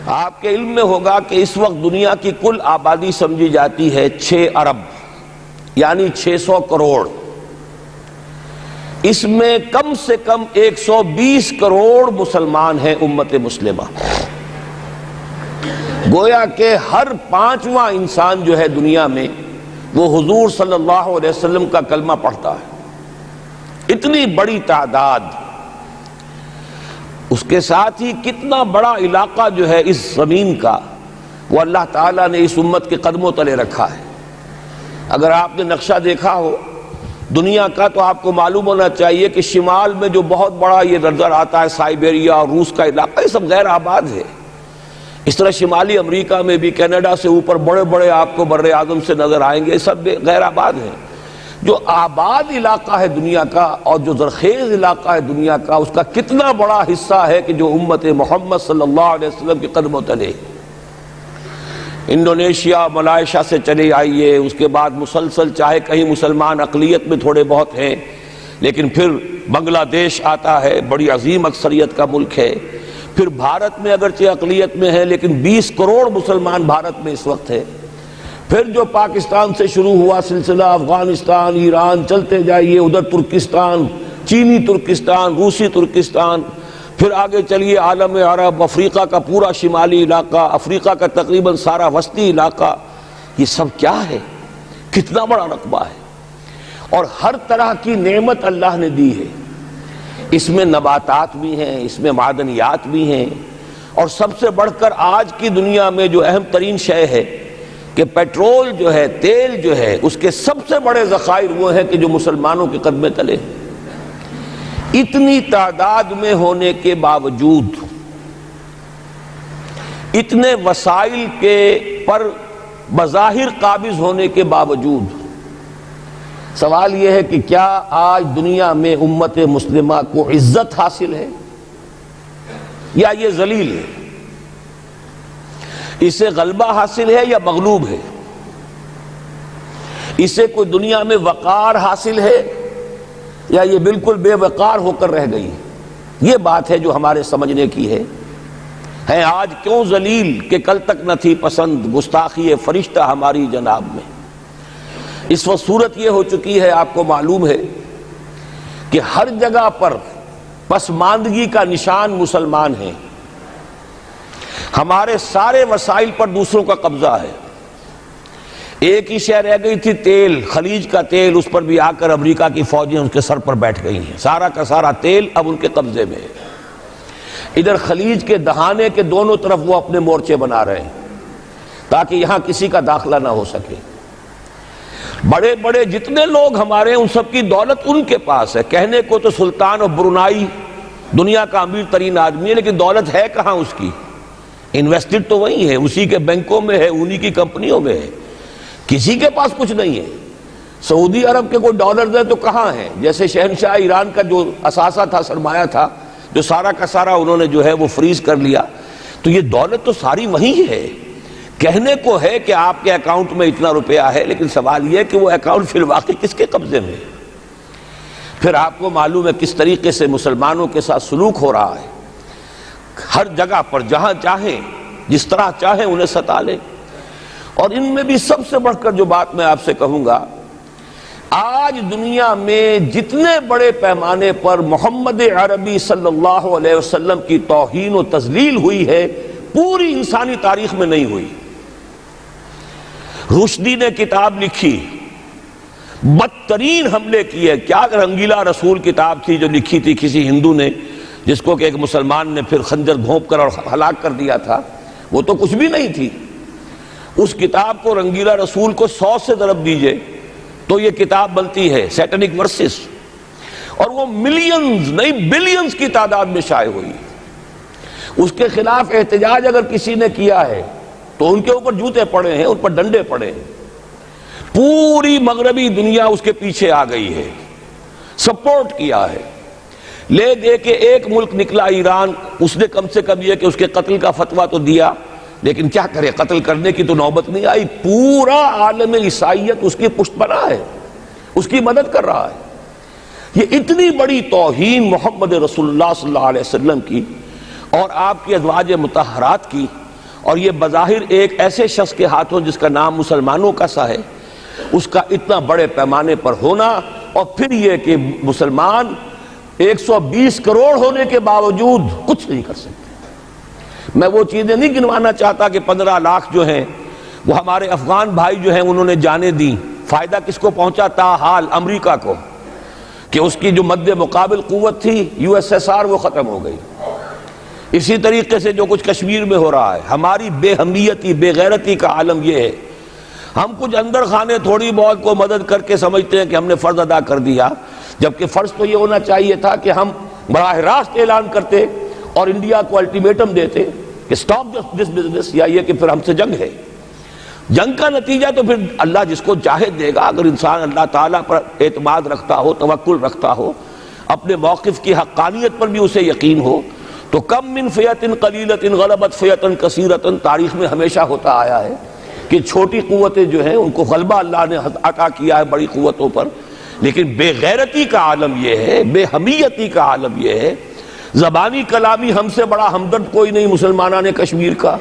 آپ کے علم میں ہوگا کہ اس وقت دنیا کی کل آبادی سمجھی جاتی ہے 6 ارب یعنی 600 کروڑ. اس میں کم سے کم 120 کروڑ مسلمان ہیں امت مسلمہ. گویا کہ ہر 5واں انسان جو ہے دنیا میں وہ حضور صلی اللہ علیہ وسلم کا کلمہ پڑھتا ہے. اتنی بڑی تعداد. اس کے ساتھ ہی کتنا بڑا علاقہ جو ہے اس زمین کا وہ اللہ تعالیٰ نے اس امت کے قدموں تلے رکھا ہے. اگر آپ نے نقشہ دیکھا ہو دنیا کا تو آپ کو معلوم ہونا چاہیے کہ شمال میں جو بہت بڑا یہ نظر آتا ہے سائبیریا اور روس کا علاقہ، یہ سب غیر آباد ہے. اس طرح شمالی امریکہ میں بھی کینیڈا سے اوپر بڑے بڑے آپ کو بر اعظم سے نظر آئیں گے، سب غیر آباد ہیں. جو آباد علاقہ ہے دنیا کا اور جو زرخیز علاقہ ہے دنیا کا، اس کا کتنا بڑا حصہ ہے کہ جو امت محمد صلی اللہ علیہ وسلم کے قدموں تلے. انڈونیشیا ملائیشیا سے چلے آئیے، اس کے بعد مسلسل چاہے کہیں مسلمان اقلیت میں تھوڑے بہت ہیں، لیکن پھر بنگلہ دیش آتا ہے، بڑی عظیم اکثریت کا ملک ہے. پھر بھارت میں اگرچہ اقلیت میں ہے لیکن 20 کروڑ مسلمان بھارت میں اس وقت ہے. پھر جو پاکستان سے شروع ہوا سلسلہ، افغانستان، ایران، چلتے جائیے ادھر ترکستان، چینی ترکستان، روسی ترکستان، پھر آگے چلیے عالم عرب، افریقہ کا پورا شمالی علاقہ، افریقہ کا تقریباً سارا وسطی علاقہ. یہ سب کیا ہے؟ کتنا بڑا رقبہ ہے. اور ہر طرح کی نعمت اللہ نے دی ہے. اس میں نباتات بھی ہیں، اس میں معدنیات بھی ہیں، اور سب سے بڑھ کر آج کی دنیا میں جو اہم ترین شے ہے کہ پیٹرول جو ہے، تیل جو ہے، اس کے سب سے بڑے ذخائر وہ ہیں کہ جو مسلمانوں کے قدمے تلے. اتنی تعداد میں ہونے کے باوجود، اتنے وسائل کے پر بظاہر قابض ہونے کے باوجود، سوال یہ ہے کہ کیا آج دنیا میں امت مسلمہ کو عزت حاصل ہے یا یہ ذلیل ہے؟ اسے غلبہ حاصل ہے یا مغلوب ہے؟ اسے کوئی دنیا میں وقار حاصل ہے یا یہ بالکل بے وقار ہو کر رہ گئی؟ یہ بات ہے جو ہمارے سمجھنے کی ہے. آج کیوں ذلیل کہ کل تک نہ تھی پسند، گستاخی فرشتہ ہماری جناب میں. اس وقت صورت یہ ہو چکی ہے، آپ کو معلوم ہے کہ ہر جگہ پر پسماندگی کا نشان مسلمان ہیں. ہمارے سارے وسائل پر دوسروں کا قبضہ ہے. ایک ہی شے رہ گئی تھی تیل، خلیج کا تیل، اس پر بھی آ کر امریکہ کی فوجیں ان کے سر پر بیٹھ گئی ہیں. سارا کا سارا تیل اب ان کے قبضے میں ہے. ادھر خلیج کے دہانے کے دونوں طرف وہ اپنے مورچے بنا رہے ہیں تاکہ یہاں کسی کا داخلہ نہ ہو سکے. بڑے بڑے جتنے لوگ ہمارے ہیں ان سب کی دولت ان کے پاس ہے. کہنے کو تو سلطان اور برونائی دنیا کا امیر ترین آدمی ہے، لیکن دولت ہے کہاں اس کی؟ انویسٹڈ تو وہی ہے، اسی کے بینکوں میں ہے، انہی کی کمپنیوں میں ہے. کسی کے پاس کچھ نہیں ہے. سعودی عرب کے کوئی ڈالرز ہیں تو کہاں ہیں؟ جیسے شہنشاہ ایران کا جو اثاثہ تھا، سرمایہ تھا، جو سارا کا سارا انہوں نے جو ہے وہ فریز کر لیا. تو یہ دولت تو ساری وہی ہے. کہنے کو ہے کہ آپ کے اکاؤنٹ میں اتنا روپیہ ہے، لیکن سوال یہ ہے کہ وہ اکاؤنٹ فی الواقع کس کے قبضے میں ہے؟ پھر آپ کو معلوم ہے کس طریقے سے مسلمانوں کے ساتھ سلوک ہو رہا ہے. ہر جگہ پر جہاں چاہیں، جس طرح چاہیں انہیں ستا لیں. اور ان میں بھی سب سے بڑھ کر جو بات میں آپ سے کہوں گا، آج دنیا میں جتنے بڑے پیمانے پر محمد عربی صلی اللہ علیہ وسلم کی توہین و تذلیل ہوئی ہے، پوری انسانی تاریخ میں نہیں ہوئی. رشدی نے کتاب لکھی، بدترین حملے کیے. کیا رنگیلا رسول کتاب تھی جو لکھی تھی کسی ہندو نے، جس کو کہ ایک مسلمان نے پھر خنجر گھونپ کر اور ہلاک کر دیا تھا. وہ تو کچھ بھی نہیں تھی. اس کتاب کو رنگیلا رسول کو 100 سے ضرب دیجئے تو یہ کتاب بنتی ہے سیٹنک ورسز، اور وہ ملینز نہیں بلینز کی تعداد میں شائع ہوئی. اس کے خلاف احتجاج اگر کسی نے کیا ہے تو ان کے اوپر جوتے پڑے ہیں، ان پر ڈنڈے پڑے ہیں. پوری مغربی دنیا اس کے پیچھے آ گئی ہے، سپورٹ کیا ہے. لے دے کے ایک ملک نکلا ایران، اس نے کم سے کم یہ کہ اس کے قتل کا فتویٰ تو دیا، لیکن کیا کرے، قتل کرنے کی تو نوبت نہیں آئی. پورا عالم عیسائیت اس کی پشت بنا ہے، اس کی مدد کر رہا ہے. یہ اتنی بڑی توہین محمد رسول اللہ صلی اللہ علیہ وسلم کی اور آپ کی ازواج مطہرات کی اور یہ بظاہر ایک ایسے شخص کے ہاتھوں جس کا نام مسلمانوں کا سا ہے، اس کا اتنا بڑے پیمانے پر ہونا، اور پھر یہ کہ مسلمان 120 کروڑ ہونے کے باوجود کچھ نہیں کر سکتے۔ میں وہ چیزیں نہیں گنوانا چاہتا کہ 15 لاکھ جو ہیں وہ ہمارے افغان بھائی جو ہیں انہوں نے جانیں دیں، فائدہ کس کو پہنچا؟ تاحال امریکہ کو، کہ اس کی جو مد مقابل قوت تھی USSR وہ ختم ہو گئی۔ اسی طریقے سے جو کچھ کشمیر میں ہو رہا ہے، ہماری بے ہمیتی، بے غیرتی کا عالم یہ ہے، ہم کچھ اندر خانے تھوڑی بہت کو مدد کر کے سمجھتے ہیں کہ ہم نے فرض ادا کر دیا، جبکہ فرض تو یہ ہونا چاہیے تھا کہ ہم براہ راست اعلان کرتے اور انڈیا کو الٹیمیٹم دیتے کہ سٹاپ دس بزنس، یا یہ کہ پھر ہم سے جنگ ہے۔ جنگ کا نتیجہ تو پھر اللہ جس کو چاہے دے گا، اگر انسان اللہ تعالیٰ پر اعتماد رکھتا ہو، توکل رکھتا ہو، اپنے موقف کی حقانیت پر بھی اسے یقین ہو، تو کم من فیۃ قلیلۃ غلبت فیۃ کثیرۃ، تاریخ میں ہمیشہ ہوتا آیا ہے کہ چھوٹی قوتیں جو ہیں ان کو غلبہ اللہ نے عطا کیا ہے بڑی قوتوں پر، لیکن بے غیرتی کا عالم یہ ہے، بے حمیتی کا عالم یہ ہے، زبانی کلامی ہم سے بڑا ہمدرد کوئی نہیں مسلمانان کشمیر کا،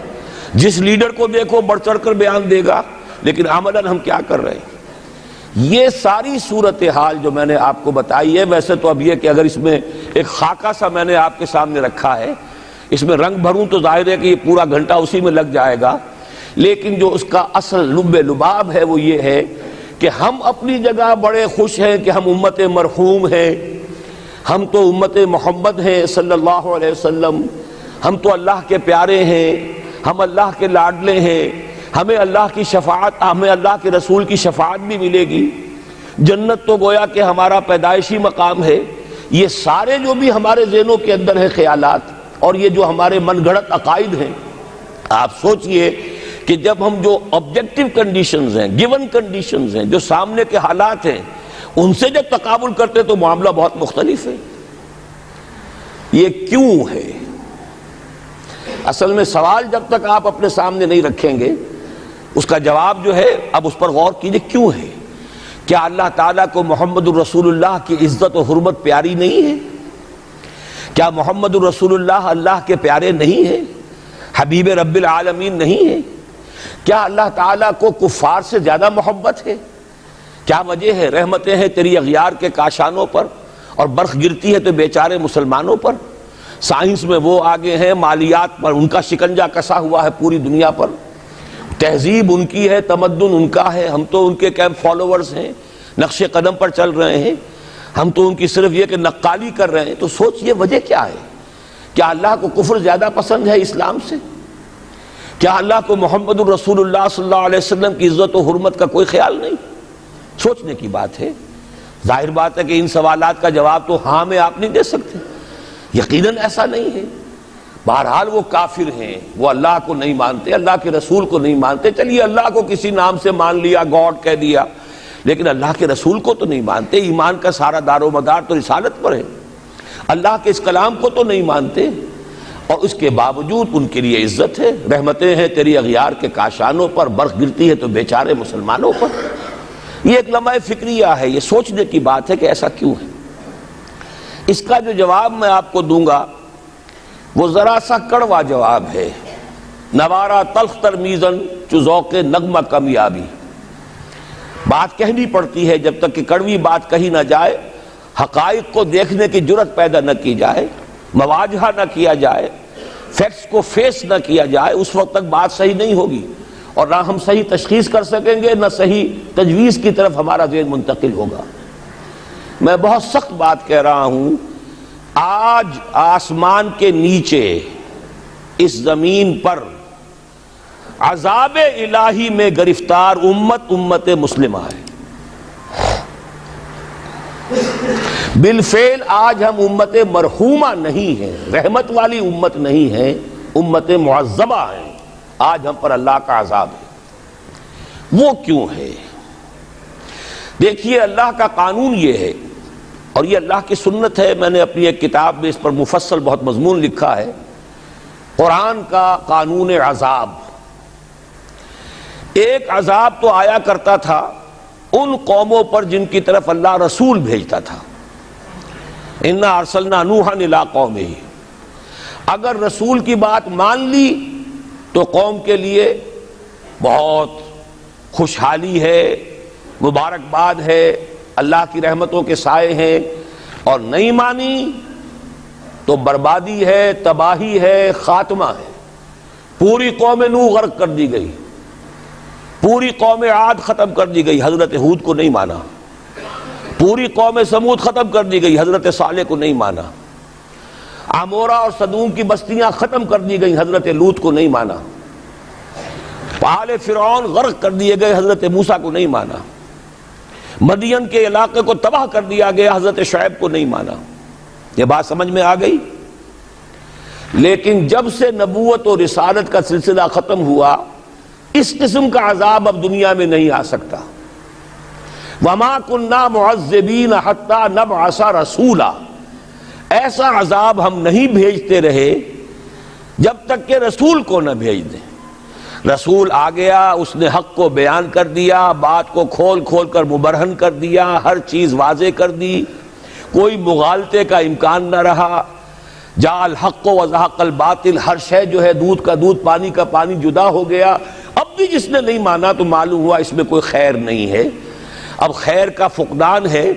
جس لیڈر کو دیکھو بڑھ چڑھ کر بیان دے گا، لیکن عملاً ہم کیا کر رہے ہیں؟ یہ ساری صورتحال جو میں نے آپ کو بتائی ہے، ویسے تو اب یہ کہ اگر اس میں ایک خاکہ سا میں نے آپ کے سامنے رکھا ہے، اس میں رنگ بھروں تو ظاہر ہے کہ یہ پورا گھنٹہ اسی میں لگ جائے گا، لیکن جو اس کا اصل لب لباب ہے وہ یہ ہے کہ ہم اپنی جگہ بڑے خوش ہیں کہ ہم امت مرحوم ہیں، ہم تو امت محمد ہیں صلی اللہ علیہ وسلم، ہم تو اللہ کے پیارے ہیں، ہم اللہ کے لاڈلے ہیں، ہمیں اللہ کی شفاعت، ہمیں اللہ کے رسول کی شفاعت بھی ملے گی، جنت تو گویا کہ ہمارا پیدائشی مقام ہے۔ یہ سارے جو بھی ہمارے ذہنوں کے اندر ہیں خیالات، اور یہ جو ہمارے من گھڑت عقائد ہیں، آپ سوچئے کہ جب ہم جو آبجیکٹیو کنڈیشنز ہیں، گیون کنڈیشنز ہیں، جو سامنے کے حالات ہیں، ان سے جب تقابل کرتے تو معاملہ بہت مختلف ہے۔ یہ کیوں ہے؟ اصل میں سوال جب تک آپ اپنے سامنے نہیں رکھیں گے، اس کا جواب جو ہے اب اس پر غور کیجئے، کیوں ہے؟ کیا اللہ تعالیٰ کو محمد الرسول اللہ کی عزت و حرمت پیاری نہیں ہے؟ کیا محمد الرسول اللہ اللہ کے پیارے نہیں ہیں؟ حبیب رب العالمین نہیں ہے؟ کیا اللہ تعالیٰ کو کفار سے زیادہ محبت ہے؟ کیا وجہ ہے؟ رحمتیں ہیں تیری اغیار کے کاشانوں پر، اور برف گرتی ہے تو بیچارے مسلمانوں پر۔ سائنس میں وہ آگے ہیں، مالیات پر ان کا شکنجہ کسا ہوا ہے پوری دنیا پر، تہذیب ان کی ہے، تمدن ان کا ہے، ہم تو ان کے کیمپ فالوورز ہیں، نقش قدم پر چل رہے ہیں، ہم تو ان کی صرف یہ کہ نقالی کر رہے ہیں۔ تو سوچئے وجہ کیا ہے؟ کیا اللہ کو کفر زیادہ پسند ہے اسلام سے؟ کیا اللہ کو محمد الرسول اللہ صلی اللہ علیہ وسلم کی عزت و حرمت کا کوئی خیال نہیں؟ سوچنے کی بات ہے۔ ظاہر بات ہے کہ ان سوالات کا جواب تو ہاں میں آپ نہیں دے سکتے، یقیناً ایسا نہیں ہے۔ بہرحال وہ کافر ہیں، وہ اللہ کو نہیں مانتے، اللہ کے رسول کو نہیں مانتے، چلیے اللہ کو کسی نام سے مان لیا، گاڈ کہہ دیا، لیکن اللہ کے رسول کو تو نہیں مانتے۔ ایمان کا سارا دار و مدار تو رسالت پر ہے، اللہ کے اس کلام کو تو نہیں مانتے، اور اس کے باوجود ان کے لیے عزت ہے، رحمتیں ہیں تیری اغیار کے کاشانوں پر، برف گرتی ہے تو بیچارے مسلمانوں پر۔ یہ ایک لمحہ فکریہ ہے، یہ سوچنے کی بات ہے کہ ایسا کیوں ہے۔ اس کا جو جواب میں آپ کو دوں گا وہ ذرا سا کڑوا جواب ہے، نوارا تلخ ترمیزن چو ذوق نغمہ کمیابی۔ بات کہنی پڑتی ہے، جب تک کہ کڑوی بات کہی نہ جائے، حقائق کو دیکھنے کی جرت پیدا نہ کی جائے، مواجہہ نہ کیا جائے، فیکٹس کو فیس نہ کیا جائے، اس وقت تک بات صحیح نہیں ہوگی، اور نہ ہم صحیح تشخیص کر سکیں گے، نہ صحیح تجویز کی طرف ہمارا ذہن منتقل ہوگا۔ میں بہت سخت بات کہہ رہا ہوں، آج آسمان کے نیچے اس زمین پر عذاب الہی میں گرفتار امت مسلمہ ہے۔ بالفعل آج ہم امت مرحومہ نہیں ہیں، رحمت والی امت نہیں ہیں، امت معذبہ ہیں، آج ہم پر اللہ کا عذاب ہے۔ وہ کیوں ہے؟ دیکھیے اللہ کا قانون یہ ہے، اور یہ اللہ کی سنت ہے، میں نے اپنی ایک کتاب میں اس پر مفصل بہت مضمون لکھا ہے، قرآن کا قانون عذاب۔ ایک عذاب تو آیا کرتا تھا ان قوموں پر جن کی طرف اللہ رسول بھیجتا تھا، اِنَّا أَرْسَلْنَا نُوحًا إِلَىٰ قَوْمِهِ، اگر رسول کی بات مان لی تو قوم کے لیے بہت خوشحالی ہے، مبارکباد ہے، اللہ کی رحمتوں کے سائے ہیں، اور نہیں مانی تو بربادی ہے، تباہی ہے، خاتمہ ہے۔ پوری قوم نوح غرق کر دی گئی، پوری قوم عاد ختم کر دی گئی، حضرت ہود کو نہیں مانا۔ پوری قوم سمود ختم کر دی گئی، حضرت صالح کو نہیں مانا۔ عمورہ اور صدوم کی بستیاں ختم کر دی گئی، حضرت لوط کو نہیں مانا۔ آل فرعون غرق کر دیے گئے، حضرت موسیٰ کو نہیں مانا۔ مدین کے علاقے کو تباہ کر دیا گیا، حضرت شعیب کو نہیں مانا۔ یہ بات سمجھ میں آ گئی؟ لیکن جب سے نبوت اور رسالت کا سلسلہ ختم ہوا، اس قسم کا عذاب اب دنیا میں نہیں آ سکتا۔ وَمَا كُنَّا مُعَذِّبِينَ حَتَّى نَبْعَثَ رَسُولًا، ایسا عذاب ہم نہیں بھیجتے رہے جب تک کہ رسول کو نہ بھیج دیں۔ رسول آ گیا، اس نے حق کو بیان کر دیا، بات کو کھول کھول کر مبرہن کر دیا، ہر چیز واضح کر دی، کوئی مغالطے کا امکان نہ رہا۔ جاء الحق وزهق الباطل، ہر شے جو ہے دودھ کا دودھ، پانی کا پانی جدا ہو گیا۔ اب بھی جس نے نہیں مانا تو معلوم ہوا اس میں کوئی خیر نہیں ہے، اب خیر کا فقدان ہے۔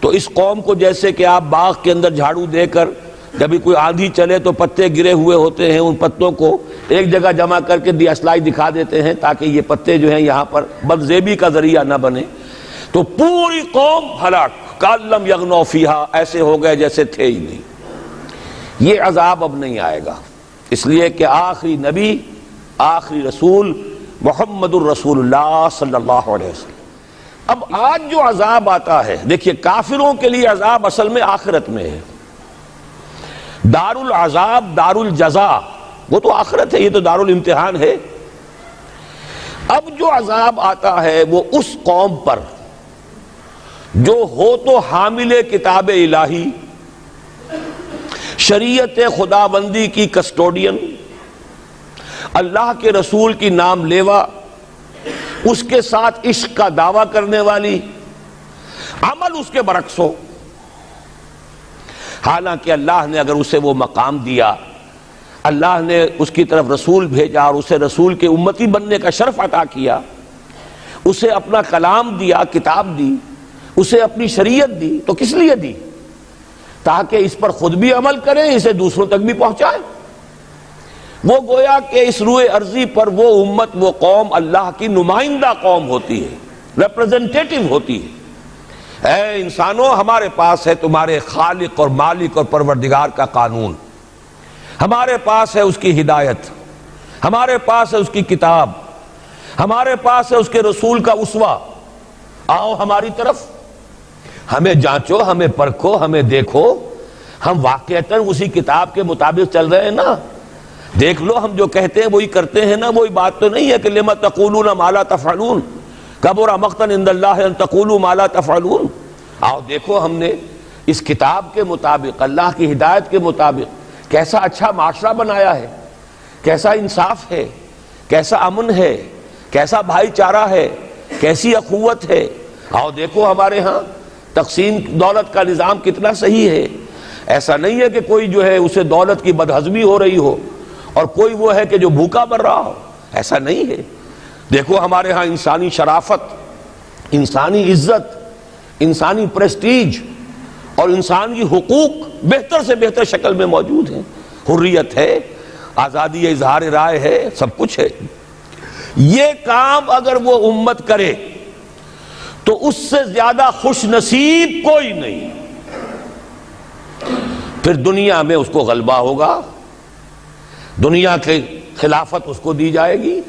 تو اس قوم کو جیسے کہ آپ باغ کے اندر جھاڑو دے کر جبھی کوئی آندھی چلے تو پتے گرے ہوئے ہوتے ہیں، ان پتوں کو ایک جگہ جمع کر کے دیاسلائی دکھا دیتے ہیں تاکہ یہ پتے جو ہیں یہاں پر بدزیبی کا ذریعہ نہ بنے، تو پوری قوم ہلاک، کأن لم یغنوا فیہا، ایسے ہو گئے جیسے تھے ہی نہیں۔ یہ عذاب اب نہیں آئے گا، اس لیے کہ آخری نبی، آخری رسول محمد الرسول اللہ صلی اللہ علیہ وسلم۔ اب آج جو عذاب آتا ہے، دیکھیے کافروں کے لیے عذاب اصل میں آخرت میں ہے۔ دار العذاب دار الجزا وہ تو آخرت ہے، یہ تو دار الامتحان ہے۔ اب جو عذاب آتا ہے وہ اس قوم پر جو ہو تو حامل کتاب الہی، شریعت خداوندی کی کسٹوڈین، اللہ کے رسول کی نام لیوا، اس کے ساتھ عشق کا دعویٰ کرنے والی، عمل اس کے برعکس ہو۔ حالانکہ اللہ نے اگر اسے وہ مقام دیا، اللہ نے اس کی طرف رسول بھیجا اور اسے رسول کے امتی بننے کا شرف عطا کیا، اسے اپنا کلام دیا، کتاب دی، اسے اپنی شریعت دی، تو کس لیے دی؟ تاکہ اس پر خود بھی عمل کریں، اسے دوسروں تک بھی پہنچائیں۔ وہ گویا کہ اس روئے ارضی پر وہ امت، وہ قوم اللہ کی نمائندہ قوم ہوتی ہے، ریپرزنٹیٹو ہوتی ہے۔ اے انسانوں، ہمارے پاس ہے تمہارے خالق اور مالک اور پروردگار کا قانون، ہمارے پاس ہے اس کی ہدایت، ہمارے پاس ہے اس کی کتاب، ہمارے پاس ہے اس کے رسول کا اسوہ۔ آؤ ہماری طرف، ہمیں جانچو، ہمیں پرکھو، ہمیں دیکھو، ہم واقعتاً اسی کتاب کے مطابق چل رہے ہیں نا؟ دیکھ لو ہم جو کہتے ہیں وہی کرتے ہیں نا؟ وہی بات تو نہیں ہے کہ لما تقولون ما لا تفعلون، کبر مقتا عند اللہ ان تقولوا ما لا تفعلون۔ آؤ دیکھو ہم نے اس کتاب کے مطابق، اللہ کی ہدایت کے مطابق کیسا اچھا معاشرہ بنایا ہے، کیسا انصاف ہے، کیسا امن ہے، کیسا بھائی چارہ ہے، کیسی اخوت ہے۔ آؤ دیکھو ہمارے ہاں تقسیم دولت کا نظام کتنا صحیح ہے۔ ایسا نہیں ہے کہ کوئی جو ہے اسے دولت کی بدہضمی ہو رہی ہو اور کوئی وہ ہے کہ جو بھوکا مر رہا ہو، ایسا نہیں ہے۔ دیکھو ہمارے ہاں انسانی شرافت، انسانی عزت، انسانی پریسٹیج اور انسانی حقوق بہتر سے بہتر شکل میں موجود ہیں، حریت ہے، آزادی اظہار رائے ہے، سب کچھ ہے۔ یہ کام اگر وہ امت کرے تو اس سے زیادہ خوش نصیب کوئی نہیں۔ پھر دنیا میں اس کو غلبہ ہوگا، دنیا کی خلافت اس کو دی جائے گی،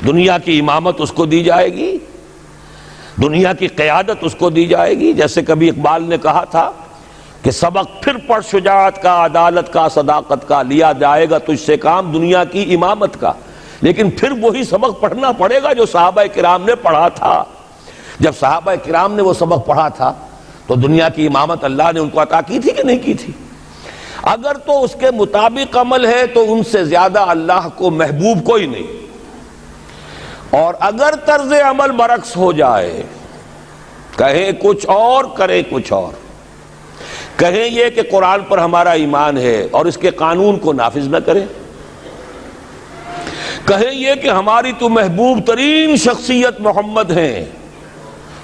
دنیا کی امامت اس کو دی جائے گی، دنیا کی قیادت اس کو دی جائے گی۔ جیسے کبھی اقبال نے کہا تھا کہ سبق پھر پڑھ شجاعت کا، عدالت کا، صداقت کا، لیا جائے گا تجھ سے کام دنیا کی امامت کا۔ لیکن پھر وہی سبق پڑھنا پڑے گا جو صحابہ کرام نے پڑھا تھا۔ جب صحابہ کرام نے وہ سبق پڑھا تھا تو دنیا کی امامت اللہ نے ان کو عطا کی تھی کہ نہیں کی تھی؟ اگر تو اس کے مطابق عمل ہے تو ان سے زیادہ اللہ کو محبوب کوئی نہیں، اور اگر طرز عمل برعکس ہو جائے، کہیں کچھ اور کریں کچھ اور، کہیں یہ کہ قرآن پر ہمارا ایمان ہے اور اس کے قانون کو نافذ نہ کریں، کہیں یہ کہ ہماری تو محبوب ترین شخصیت محمد ہیں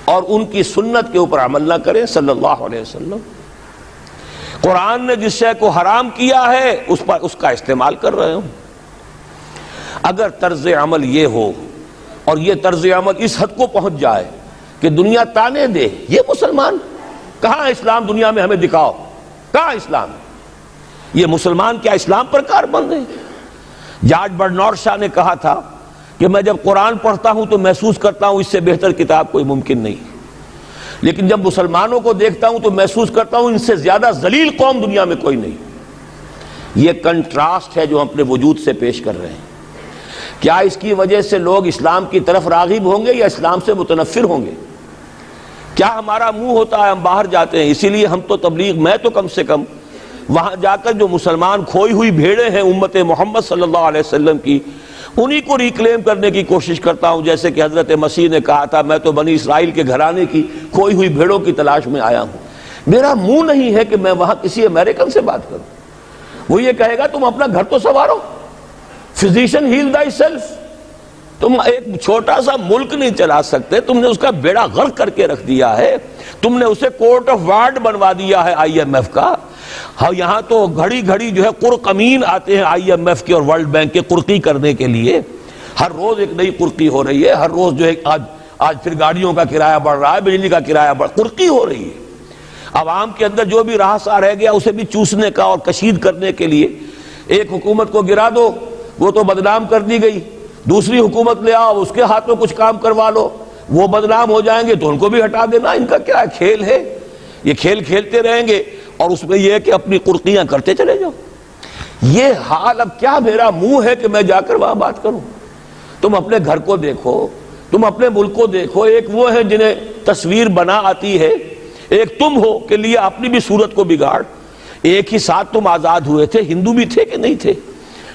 اور ان کی سنت کے اوپر عمل نہ کریں صلی اللہ علیہ وسلم. قرآن نے جس شے کو حرام کیا ہے اس کا استعمال کر رہے ہوں. اگر طرز عمل یہ ہو اور یہ طرز عمل اس حد کو پہنچ جائے کہ دنیا تانے دے یہ مسلمان کہاں اسلام دنیا میں ہمیں دکھاؤ, کہاں اسلام؟ یہ مسلمان کیا اسلام پر کاربند ہیں؟ جارج برنارڈ شاہ نے کہا تھا کہ میں جب قرآن پڑھتا ہوں تو محسوس کرتا ہوں اس سے بہتر کتاب کوئی ممکن نہیں, لیکن جب مسلمانوں کو دیکھتا ہوں تو محسوس کرتا ہوں ان سے زیادہ ذلیل قوم دنیا میں کوئی نہیں. یہ کنٹراسٹ ہے جو ہم اپنے وجود سے پیش کر رہے ہیں. کیا اس کی وجہ سے لوگ اسلام کی طرف راغب ہوں گے یا اسلام سے متنفر ہوں گے؟ کیا ہمارا منہ ہوتا ہے ہم باہر جاتے ہیں؟ اسی لیے ہم تو تبلیغ, میں تو کم سے کم وہاں جا کر جو مسلمان کھوئی ہوئی بھیڑیں ہیں امت محمد صلی اللہ علیہ وسلم کی, انہی کو ریکلیم کرنے کی کوشش کرتا ہوں. جیسے کہ حضرت مسیح نے کہا تھا میں تو بنی اسرائیل کے گھرانے کی کھوئی ہوئی بھیڑوں کی تلاش میں آیا ہوں. میرا منہ نہیں ہے کہ میں وہاں کسی امریکن سے بات کروں. وہ یہ کہے گا تم اپنا گھر تو سنوارو, فزیشین ہیل تھائی سیلف. تم ایک چھوٹا سا ملک نہیں چلا سکتے, تم نے اس کا بیڑا غرق کر کے رکھ دیا ہے. تم نے اسے کورٹ آف وارڈ بنوا دیا ہے IMF کا. ہاں یہاں تو گھڑی گھڑی جو ہے قرقمین آتے ہیں IMF کے اور ورلڈ بینک کے قرقی کرنے کے لیے. ہر روز ایک نئی قرقی ہو رہی ہے, ہر روز جو ہے آج پھر گاڑیوں کا کرایہ بڑھ رہا ہے, بجلی کا کرایہ قرقی ہو رہی ہے. عوام کے اندر جو بھی رہا رہ گیا اسے بھی چوسنے کا اور کشید کرنے کے لیے. ایک حکومت کو گرا دو وہ تو بدنام کر دی گئی, دوسری حکومت لے آؤ اس کے ہاتھوں کچھ کام کروا لو, وہ بدنام ہو جائیں گے تو ان کو بھی ہٹا دینا. ان کا کیا کھیل ہے؟ یہ کھیل کھیلتے رہیں گے اور اس میں یہ ہے کہ اپنی قرقیاں کرتے چلے جاؤ. یہ حال اب کیا میرا منہ ہے کہ میں جا کر وہاں بات کروں؟ تم اپنے گھر کو دیکھو, تم اپنے ملک کو دیکھو. ایک وہ ہے جنہیں تصویر بنا آتی ہے, ایک تم ہو کہ لیا اپنی بھی صورت کو بگاڑ. ایک ہی ساتھ تم آزاد ہوئے تھے, ہندو بھی تھے کہ نہیں تھے.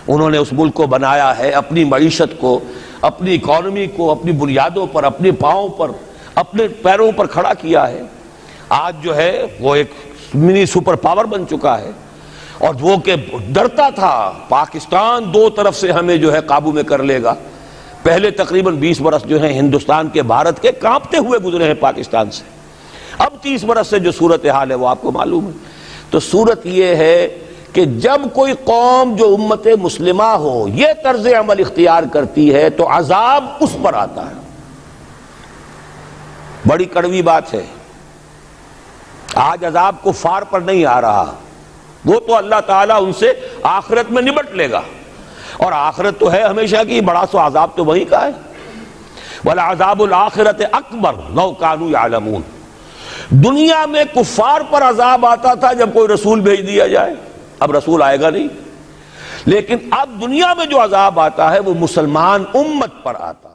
انہوں نے اس ملک کو بنایا ہے, اپنی معیشت کو, اپنی اکانومی کو اپنی بنیادوں پر, اپنے پاؤں پر, اپنے پیروں پر کھڑا کیا ہے. آج جو ہے وہ ایک منی سپر پاور بن چکا ہے, اور وہ کہ ڈرتا تھا پاکستان دو طرف سے ہمیں جو ہے قابو میں کر لے گا. پہلے تقریباً 20 برس جو ہیں ہندوستان کے, بھارت کے کانپتے ہوئے گزرے ہیں پاکستان سے. اب 30 برس سے جو صورتحال ہے وہ آپ کو معلوم ہے. تو صورت یہ ہے کہ جب کوئی قوم جو امت مسلمہ ہو یہ طرز عمل اختیار کرتی ہے تو عذاب اس پر آتا ہے. بڑی کڑوی بات ہے. آج عذاب کفار پر نہیں آ رہا, وہ تو اللہ تعالیٰ ان سے آخرت میں نبٹ لے گا, اور آخرت تو ہے ہمیشہ کی, بڑا سو عذاب تو وہی کا ہے. وَلَعَذَابُ الْآخِرَةِ أَكْبَرُ لَوْ كَانُوا يَعْلَمُونَ. دنیا میں کفار پر عذاب آتا تھا جب کوئی رسول بھیج دیا جائے, اب رسول آئے گا نہیں, لیکن اب دنیا میں جو عذاب آتا ہے وہ مسلمان امت پر آتا ہے.